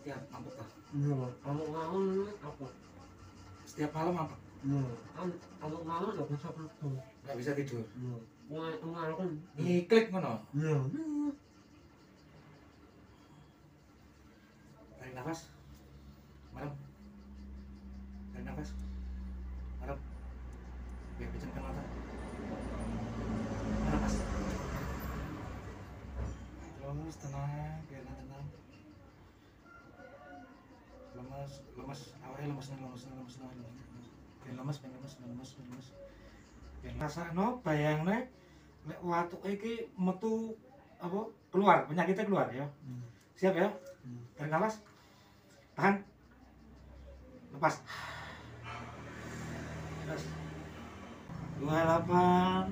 setiap mabuk tak? Iya, kalau malam apa? Setiap malam apa? Iya, kan kalau malam nggak bisa tidur. Nggak bisa tidur. Iya, mulai kemarin. Ngiklik ngono. Iya. Tarik nafas. Malam. Tarik nafas. Malam. Biar pejamkan mata. Nafas. Terus tenang, biar tenang. Lemas, awalnya lemas. Biar lemas. Biar rasakno bayangno lek watuke iki metu apa keluar, penyakitnya keluar ya. Siap ya? Tarik nafas. Tahan. Lepas. Terus 28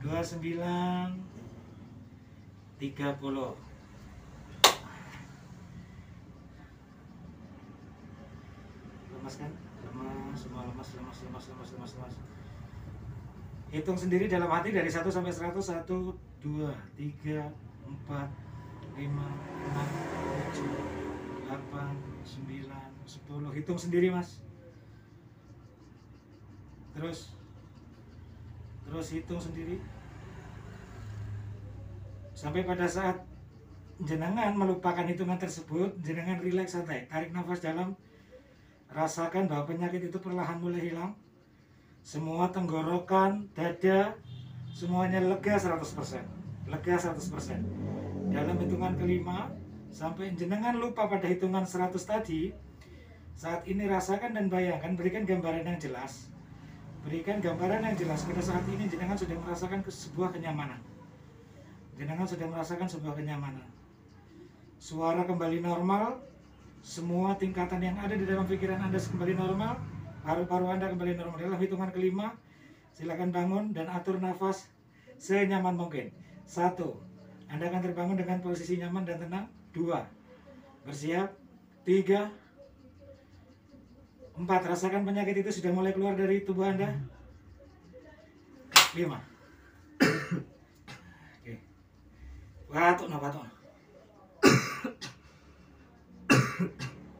29 30. Lemas kan? Lemas, semua lemas. Hitung sendiri dalam hati dari 1 sampai 100. 1, 2, 3, 4, 5, 6, 7, 8, 9, 10. Hitung sendiri mas. Terus hitung sendiri sampai pada saat jenengan melupakan hitungan tersebut, jenengan rileks santai, tarik nafas dalam, rasakan bahwa penyakit itu perlahan mulai hilang. Semua tenggorokan, dada, semuanya lega 100%. Lega 100%. Dalam hitungan kelima, sampai jenengan lupa pada hitungan 100 tadi, saat ini rasakan dan bayangkan, berikan gambaran yang jelas. Berikan gambaran yang jelas pada saat ini jenengan sudah merasakan sebuah kenyamanan. Jenengan sudah merasakan sebuah kenyamanan. Suara kembali normal, semua tingkatan yang ada di dalam pikiran Anda kembali normal, paru-paru Anda kembali normal. Dalam hitungan kelima, silakan bangun dan atur nafas senyaman mungkin. 1. Anda akan terbangun dengan posisi nyaman dan tenang. 2. Bersiap. 3. 4. Rasakan penyakit itu sudah mulai keluar dari tubuh Anda. 5. Oke. Batuk.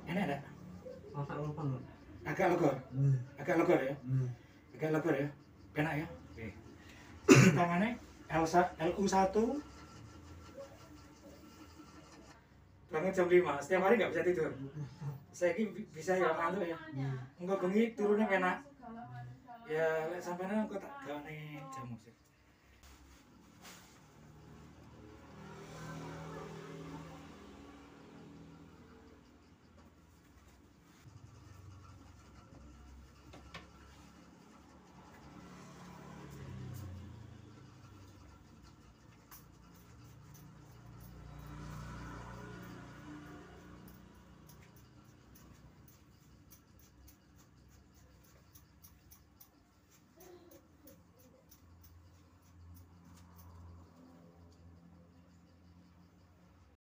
Enak ada? Agak legor. Agak legor ya. Agak legor ya. Enak ya. Oke. Tangannya LU1. Bangun jam 5. Setiap hari nggak bisa tidur. Saya ini bisa ya malu ya. Enggak bengi turunnya enak. Ya lek sampean kok tak gawe jamu sih.